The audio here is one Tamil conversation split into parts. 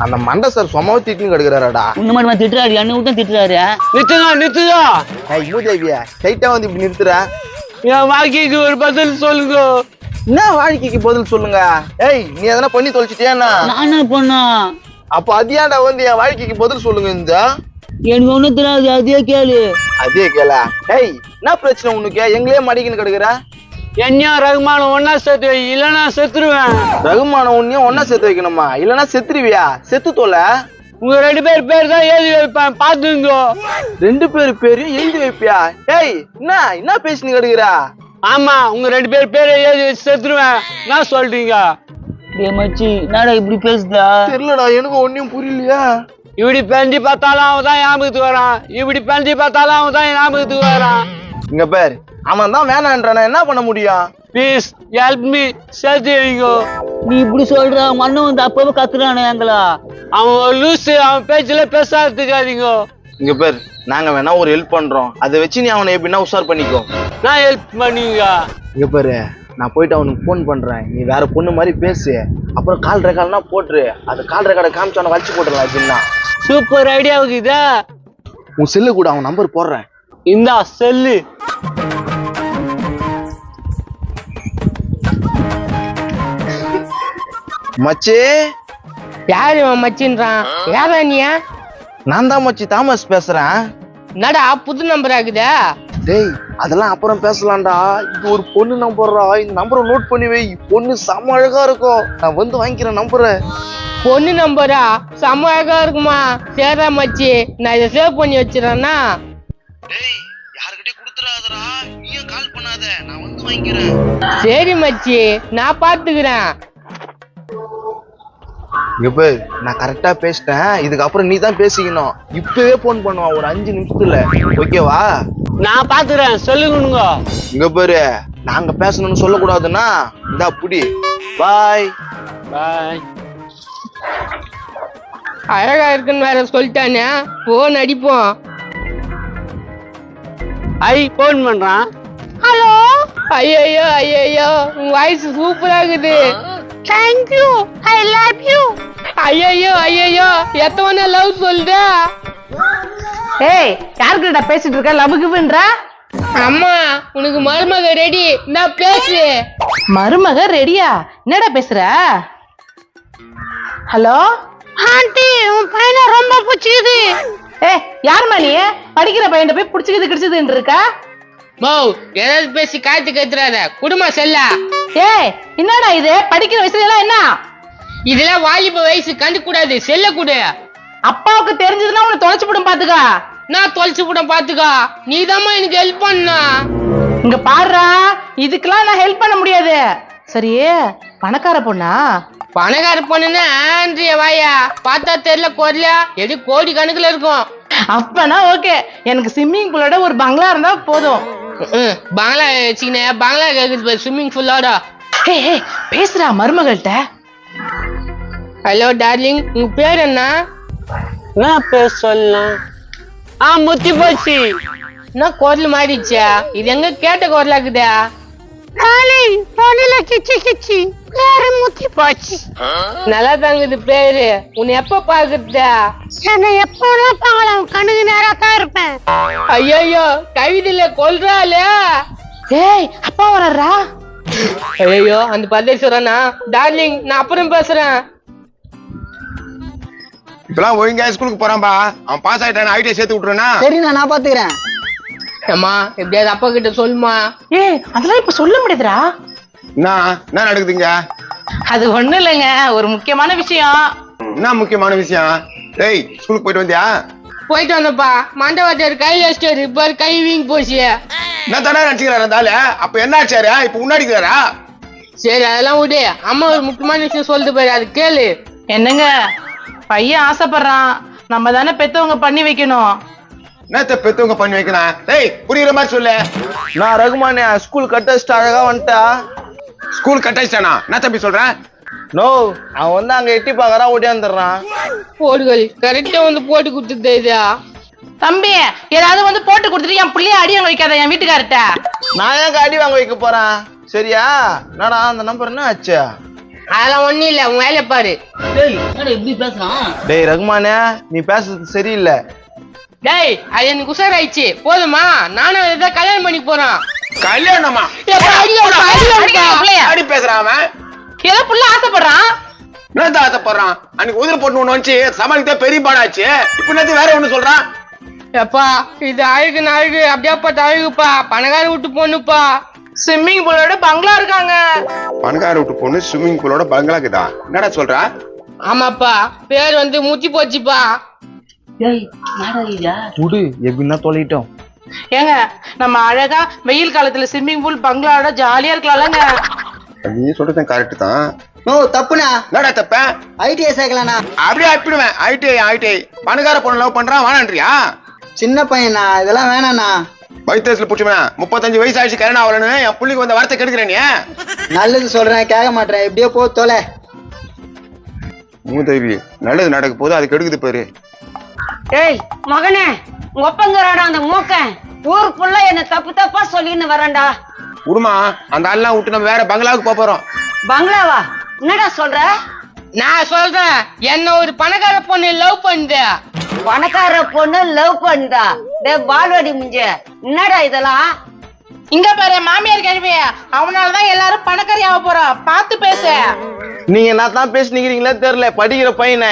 அந்த மண்டை சார் சும்மாவும் திட்டின்னு கிடக்குறாடா. உன்ன மட்டும் திட்டுறாரு, என்ன விட்டும் திட்டுறாரு. நிறுத்துதா மூதேவியா ஸ்ட்ரைட்டா வந்து இப்படி நிறுத்துற. என் வாழ்க்கைக்கு ஒரு பதில் சொல்லுங்க. என்ன வாழ்க்கைக்கு பதில் சொல்லுங்க? ஏய் நீ எதனா பண்ணி தொலைச்சிட்டியாண்ணா? நான் என்ன பண்ணா? அப்ப அதியாண்டா வந்து என் வாழ்க்கைக்கு பதில் சொல்லுங்க. இந்த எனக்கு ஒண்ணும் தெரியாது, அதே கேளு. அதே கேள. ஏய் என்ன பிரச்சனை உனக்கு? எங்களே மடிக்கின்னு கிடக்குற. என்னையா ரகுமான ஒன்னா சேர்த்து வை, இல்லைன்னா செத்துருவேன். ரகுமான உன்னையும் ஒன்னா சேர்த்து வைக்கணுமா? இல்லன்னா செத்துருவியா? செத்து தொலை. உங்க 2 பேர் தான் எழுதி வைப்பேன், பாத்துங்க. 2 பேரையும் எழுதி வைப்பியா? ஏய் என்ன பேசினு கிடக்குற? ஆமா, உங்க 2 பேரை எழுதி வச்சு செத்துருவேன். என்ன சொல்றீங்க? டேய் மச்சி, என்னடா இப்படி பேசுதா? தெரியலடா, எனக்கு ஒன்னும் புரியலையா. இப்படி பெஞ்சி பார்த்தாலும் அவன் தான் ஞாபகத்துக்கு வரான், இப்படி பெஞ்சி பார்த்தாலும் அவன் தான் ஞாபகத்துக்கு வரான். இங்க பேர் அவன் தான் வேணான்றான, என்ன பண்ண முடியும்? ப்ளீஸ் ஹெல்ப் மீ, சேர்த்து வைங்கோ. நீ இப்படி சொல்ற, அவங்க அண்ணன் வந்து அப்பவே கத்துறானே எங்களா. அவன் ஒரு லூசு, அவன் பேச்சுல பேசாதீங்க. இங்க பேர் நாங்க வேணா ஒரு ஹெல்ப் பண்றோம், அதை வச்சு நீ அவனை எப்படின்னா உஷார் பண்ணிக்கோ. நான் ஹெல்ப் பண்ணுவீங்க. இங்க பாரு, நான் போயிட்டு அவனுக்கு போன் பண்றேன், நீ வேற பொண்ணு மாதிரி பேசு. அப்புறம் கால் ரெக்கார்ட்னா போட்டுரு, அது கால் ரெக்கார்டை காமிச்சவன வச்சு போட்டுடலாம். அப்படின்னா சூப்பர் ஐடியாவுக்கு இதா. உன் செல்லு கூட அவன் நம்பர் போடுறேன். இந்தா செல்லு. மச்சி. யாரு மச்சின்றான்? யாரா நீயா? நான் தான் மச்சி, தாமஸ் பேசுறேன். என்னடா புது நம்பர் ஆகுதா? டேய் அதெல்லாம் அப்புறம் பேசலாம்டா, இது ஒரு பொண்ணு நம்பர்ரா. இந்த நம்பரை நோட் பண்ணி வை, பொண்ணு செம அழகா இருக்கும். நான் வந்து வாங்கிக்கிறேன் நம்பரை. பொண்ணு நம்பரா? செம அழகா இருக்குமா? சரிடா மச்சி, நான் இதை சேவ் பண்ணி வச்சிடறேன்னா. டேய் யார்கிட்டயும் கொடுத்துறாதடா, நீயும் கால் பண்ணாத, நான் வந்து வாங்கிக்கிறேன். சரி மச்சி, நான் பாத்துக்கிறேன். இப்ப நான் கரெக்டா பேசிட்டேன், இதுக்கப்புறம் நீ தான் பேசிக்கணும். இப்பவே போன் பண்ணுவான் ஒரு 5 நிமிஷத்துல, ஓகேவா? நான் பாத்துக்கிறேன், சொல்லுங்க. இங்க பாரு, நாங்க பேசணும்னு சொல்லக்கூடாதுன்னா இந்தா புடி. பாய் பாய். அழகா இருக்குன்னு வேற சொல்லிட்டானே, போன் அடிப்போம். போன் பண்றான். ஹலோ. ஐயோ ஐயோ, உன் வாய்ஸ் சூப்பரா இருக்குது. Thank you, I love you. ஐயோ ஐயோ, எத்தவன லவ் சொல்ற? ஏய் யாருக்கிட்ட பேசிட்டு இருக்க? லபுக்குன்ற. அம்மா உனக்கு மருமக ரெடி, நான் பேசு. மருமக ரெடியா? என்னடா பேசுற? ஹலோ ஆண்டி, உன் பையனை ரொம்ப பிடிச்சிக்குது. ஏய் யாருமா நீ? படிக்கிற பையன் போய் பிடிச்சிக்குது கிடைச்சதுன்னு இருக்கா? மோ ஏதாவது பேசி காய்ச்சி கத்துறாத, குடும்ப செல்லா. ஏய் என்னடா இது? படிக்கிற வயசுல எல்லாம் என்ன இதெல்லாம் வாலிப வயசு, கண்டு கூடாது, செல்ல கூடு. அப்பாவுக்கு தெரிஞ்சதுன்னா உன்னை தொலைச்சு போடும் பாத்துக்கா. நான் தொலைச்சு கூட பாத்துக்கா, நீதாம்மா எனக்கு ஹெல்ப் பண்ணா. இங்க பாருடா, இதுக்கெல்லாம் நான் ஹெல்ப் பண்ண முடியாது. சரி பணக்கார பொண்ணா? பணக்கார பொண்ணுன்னா ஆண்ட்ரிய வாயா, பார்த்தா தெரியல குரலா, எது கோடி கணக்குல இருக்கும். அப்பனா ஓகே, எனக்கு ஸ்விம்மிங் பூலோட ஒரு பங்களா இருந்தா போதும். பங்களா வச்சுக்கினே, பங்களா கேக்குது ஸ்விம்மிங் பூலோட. ஏய் பேசுறா மருமகள்கிட்ட. ஹலோ டார்லிங், உங்க பேர் என்ன? நான் பேச சொல்லலாம். முத்தி போச்சு. என்ன குரல் மாறிடுச்சா? இது எங்க கேட்ட குரலாக்குதா? நல்லா தாங்குது பேரு. உன்னை எப்ப பாக்குறதா? என்ன எப்போதும் பாக்கலாம், கண்ணுக்கு நேரா தான் இருப்பேன். ஐயோ கவிதையில கொல்றாளே. ஏய் அப்பா வர்றா. ஐயோ அந்த பரதேஸ்வரனா? டார்லிங் நான் அப்புறம் பேசுறேன். இப்பெல்லாம் ஒழுங்கா ஸ்கூலுக்கு போறான்பா, அவன் பாஸ் ஆயிட்டான ஐடியா சேர்த்து விட்டுருனா. சரி நான் பாத்துக்கிறேன். அம்மா எப்படியாவது அப்பா கிட்ட சொல்லுமா. ஏய் அதெல்லாம் இப்ப சொல்ல முடியாதுடா. என்ன நடக்குதுங்க? அது ஒண்ணு இல்லைங்க, ஒரு முக்கியமான விஷயம். என்ன முக்கியமான விஷயம்? டேய் ஸ்கூலுக்கு போயிட்டு வந்தியா? போயிட்டு வந்தப்பா, மண்டபத்தில் கை வச்சிட்டாரு, இப்ப கை வீங்கி போச்சு. என்ன தானே நினைச்சுக்கிறாரு இருந்தால? அப்ப என்ன ஆச்சாரு? இப்ப முன்னாடிக்கிறாரா? சரி அதெல்லாம் விடு, அம்மா ஒரு முக்கியமான விஷயம் சொல்லிட்டு போயிரு, அது கேளு. என்னங்க பையன் ஆசைப்படுறான், நம்ம தானே பெத்தவங்க பண்ணி வைக்கணும். என்னத்த பெத்தவங்க பண்ணி வைக்கணும்? டேய் புரியுற மாதிரி சொல்லு. நான் ரகுமானே, ஸ்கூல் கட் அடிச்சுட்டு அழகா வந்துட்டா. ஸ்கூல் கட் ஆயிட்டானா? என்ன தம்பி சொல்றேன்? நோ, அவன் வந்து அங்க எட்டி பாக்கறா, ஓடியாந்துடுறான். போடுகள் கரெக்டா வந்து போட்டு கொடுத்துட்டே இதா. தம்பி ஏதாவது வந்து போட்டு கொடுத்துட்டு என் பிள்ளைய அடி வாங்க வைக்காத என் வீட்டுக்கார்ட்ட. நான் ஏன் அடி வாங்க வைக்க போறேன்? சரியா? என்னடா அந்த நம்பர் என்ன ஆச்சு? அதெல்லாம் ஒண்ணும் இல்ல, உன் வேலையை பாரு. டேய் என்னடா இப்படி பேசுறான்? டேய் ரகுமானே, நீ பேசுறது சரியில்லை. டேய் அது எனக்கு உசார் ஆயிடுச்சு, போதுமா? நானும் இதான் கல்யாணம் பண்ணி போறேன். கல்யாணமா அடி பேசுறான் அவன். ஏதோ புள்ள ஆசைப்படுறான். என்னதான் ஆசைப்படுறான்? அன்னைக்கு உதிர போட்டு ஒண்ணு வந்துச்சு, சமாளித்தே பெரிய பாடாச்சு. இப்ப நேத்து வேற ஒண்ணு சொல்றான். எப்பா இது அழகு அழகு, அப்படியாப்பட்ட அழகுப்பா, பணக்கார விட்டு பொண்ணுப்பா. ஸ்விம்மிங் பூலோட பங்களா இருக்காங்க. பணக்கார விட்டு பொண்ணு ஸ்விம்மிங் பூலோட பங்களாக்குதா? என்னடா சொல்றா? ஆமாப்பா, பேர் வந்து முத்தி போச்சுப்பா. டேய் என்னடா இது? விடு, எப்படின்னா தொலைட்டோம். ஏங்க நம்ம அழகா வெயில் காலத்துல ஸ்விம்மிங் பூல் பங்களாவோட ஜாலியா இருக்கலாம்லங்க. நீ சொல்றது கரெக்ட் தான். ஓ தப்புண்ணா, என்னடா தப்ப? ஐடிஐ சேர்க்கலாண்ணா. அப்படியே அப்பிடுவேன். ஐடிஐ பணக்கார பொண்ணு லவ் பண்றான் வேணான்றியா? சின்ன பையனா, இதெல்லாம் வேணாண்ணா. வயிற்றுல புடிச்சுவேன். 35 வயசு ஆயிடுச்சு, கல்யாணம் ஆகலன்னு என் புள்ளிக்கு வந்த வார்த்தை கெடுக்கிறேன். நீ நல்லது சொல்றேன், கேட்க மாட்டேன். எப்படியோ போ தொலை. மூதேவி, நல்லது நடக்க போது அது கெடுக்குது பாரு. ஏய் மகனே, உங்க ஒப்பங்கிறாடா அந்த மூக்கன். ஊருக்குள்ள என்ன தப்பு தப்பா சொல்லின்னு வரேன்டா. உருமா, அந்த ஆள்லாம் விட்டு நம்ம வேற பங்களாவுக்கு போறோம். பங்களாவா? என்னடா சொல்ற? நான் சொல்றேன், என்ன ஒரு பணக்கார பொண்ணு லவ் பண்ணுது. பணக்கார பொண்ணு லவ் பண்ணுதா? டே பால்வாடி முஞ்ச, என்னடா இதெல்லாம்? இங்க பாரு மாமியார் கேள்வி, அவனாலதான் எல்லாரும் பணக்காரி ஆக போறோம். பார்த்து பேச. நீங்க என்ன தான் பேசினீங்களே தெரியல, படிக்கிற பையனை.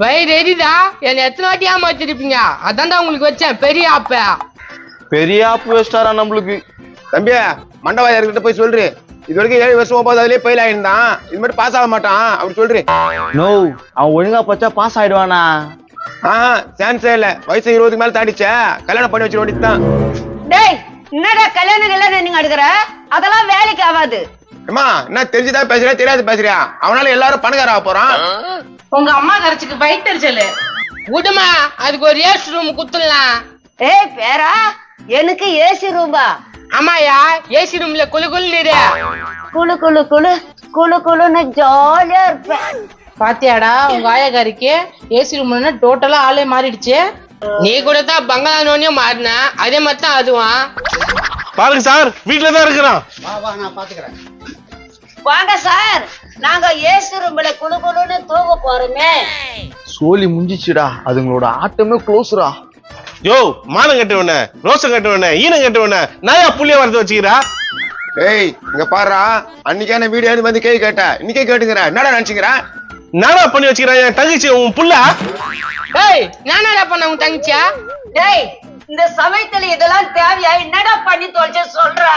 வயிறு எரிதா? என்ன எத்தனை வாட்டி ஏமாத்திருப்பீங்க? அதான்டா உங்களுக்கு வச்சேன் பெரிய ஆப்ப. பெரிய ஆப்பு வச்சிட்டாரா நம்மளுக்கு. தம்பியா, மண்டவாயிட்ட போய் சொல்றி, இது வரைக்கும் 7 வருஷம் 9 அதுலயே ஃபெயில் ஆயிருந்தான், இது மட்டும் பாஸ் ஆக மாட்டான் அப்படி சொல்றி. நோ, அவன் ஒழுங்கா பச்சா பாஸ் ஆயிடுவானா? சான்ஸே இல்ல. வயசு 20க்கு மேல தாண்டிச்சே, கல்யாணம் பண்ணி வச்சு ஓடித்தான். டேய் என்னடா கல்யாணம் நீங்க அடுக்கிற? அதெல்லாம் வேலைக்கு ஆகாது. அம்மா, என்ன தெரிஞ்சுதான் பேசுறியா தெரியாது பேசுறியா? அவனால எல்லாரும் பணக்கார ஆக போறான். உங்க அம்மா கரைச்சுக்கு வயிற்றுச்சல். விடுமா, அதுக்கு ஒரு ஏசி ரூம் குத்துடலாம். ஏய் பேரா, எனக்கு ஏசி ரூம்பா? ஆமாயா, ஏசி ரூம்ல குளு குளு நீரு. குளு குளு குளு குளு குளுன்னு ஜாலியா இருப்பேன். பாத்தியாடா உங்க ஆயக்காரிக்கு ஏசி ரூம்ல டோட்டலா ஆளே மாறிடுச்சு. நீ கூட தான் பங்களா நோனியும் மாறின, அதே மாதிரி தான் அதுவும். பாருங்க சார், வீட்டுல தான் இருக்கிறான். வாங்க சார், நாங்க ஏசி ரூம்ல குளு குளுன்னு தூங்க போறோமே. சோலி முடிஞ்சிச்சுடா, அதுங்களோட ஆட்டமே க்ளோஸ்ரா. யோ, மானம் கட்டுவன, ரோசம் கட்டுவன, ஈனம் கட்டுவன, நாயா புள்ளிய வரது வச்சுக்கிறா? ஏய் இங்க பாருடா, அன்னைக்கான வீடியோ வந்து கேள்வி கேட்டேன், இன்னைக்கே கேட்டுக்கிற. என்னடா நினைச்சுக்கிற? நானா பண்ணி வச்சுக்கிறேன் என் தங்கச்சி உன் புள்ள? ஏய் நானடா பண்ண உன் தங்கச்சியா? டேய் இந்த சமயத்துல இதெல்லாம் தேவையா? என்னடா பண்ணி தொலைச்ச சொல்றா?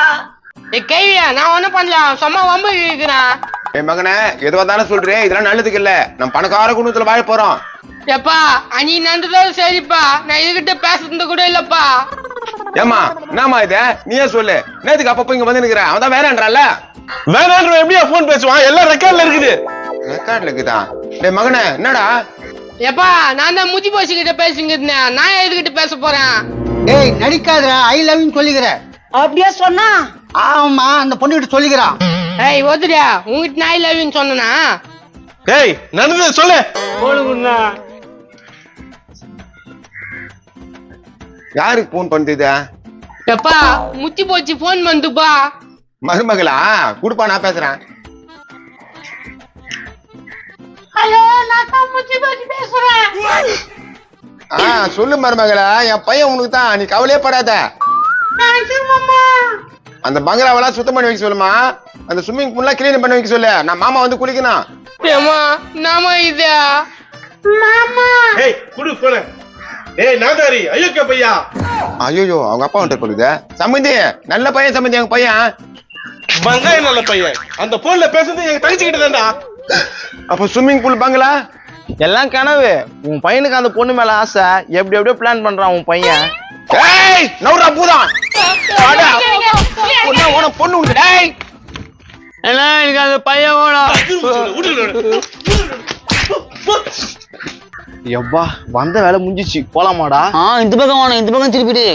கேவியா, நான் ஒண்ணும் பண்ணலாம், சும்மா வம்பு இருக்கிறேன். என் மகனே, எதுவா தானே சொல்றேன், இதெல்லாம் நல்லதுக்கு இல்ல. நம்ம பணக்கார குடும்பத்துல வாழ போறோம். எப்பா அனி நன்றதும் சரிப்பா, நான் இதுகிட்ட பேசுறது கூட இல்லப்பா. ஏமா என்னமா இது? நீயே சொல்லு. நேத்துக்கு அப்பப்ப இங்க வந்து நிக்கிற, அவன் தான் வேணான்றான்ல. வேணான்ற எப்படியா போன் பேசுவான்? எல்லாம் ரெக்கார்ட்ல இருக்குது. ரெக்கார்ட்ல இருக்குதா? டேய் மகனே, என்னடா? எப்பா நான் தான் முதி போச்சு கிட்ட பேசிங்க இருந்தேன், நான் எதுகிட்ட பேச போறேன்? ஏய் நடிக்காதடா, ஐ லவ் யூ சொல்லிக்கிற. அப்படியே சொன்னா? ஆமா, அந்த பொண்ணு கிட்ட சொல்லிக்கிறான். ஏய் ஓதுறியா, உங்ககிட்ட நான் லவ்னு சொன்னா? ஏய் நடந்தது சொல்லு. யாருக்கு போன் பண்ணுது? எப்பா முத்தி போச்சு போன் வந்துப்பா. மருமகளா? குடுப்பா, நான் பேசுறேன். ஹலோ, நான் தான் முத்தி போச்சு பேசுறேன். சொல்லு மருமகளா, என் பையன் உனக்கு தான், நீ கவலையே படாத. அந்த பங்களாவெல்லாம் சுத்தம் பண்ணி வைக்க சொல்லுமா, அந்த ஸ்விம்மிங் பூல்லாம் கிளீன் பண்ணி வைக்க சொல்லு. நான் மாமா வந்து குளிக்கணும். ஏமா நாம இது மாமா ஏய் குடு போன. ஏய் நாதாரி, ஐயோ பையா. ஐயோ, அவங்க அப்பா வந்துட்டு போகுது. சம்மந்தி, நல்ல பையன் சம்மந்தி, எங்க பையன். பங்காய நல்ல பையன். அந்த போன்ல பேசுறது எங்க தங்கச்சி கிட்ட தான்டா. அப்ப ஸ்விம்மிங் பூல் பங்களா எல்லாம் கனவு. உன் பையனுக்கு அந்த பொண்ணு மேல ஆசை, எப்படி எப்படியோ பிளான் பண்றான் உன் பையன். ஏய் நவுரா பூதான். பொண்ணு உண்டு. டேய் எல்லாம் எனக்கு அந்த பையன் வேணும். எவ்வா, வந்த வேலை முடிஞ்சிச்சு, போலாமாடா? இந்த பக்கம் வேணும், இந்த பக்கம் திருப்பிடு.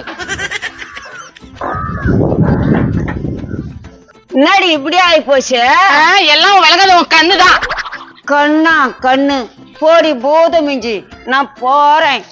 முன்னாடி இப்படி ஆகி போச்சு. எல்லாம் விலகாத உன் கண்ணுதான். கண்ணா கண்ணு போடி பூதமிஞ்சி, நான் போறேன்.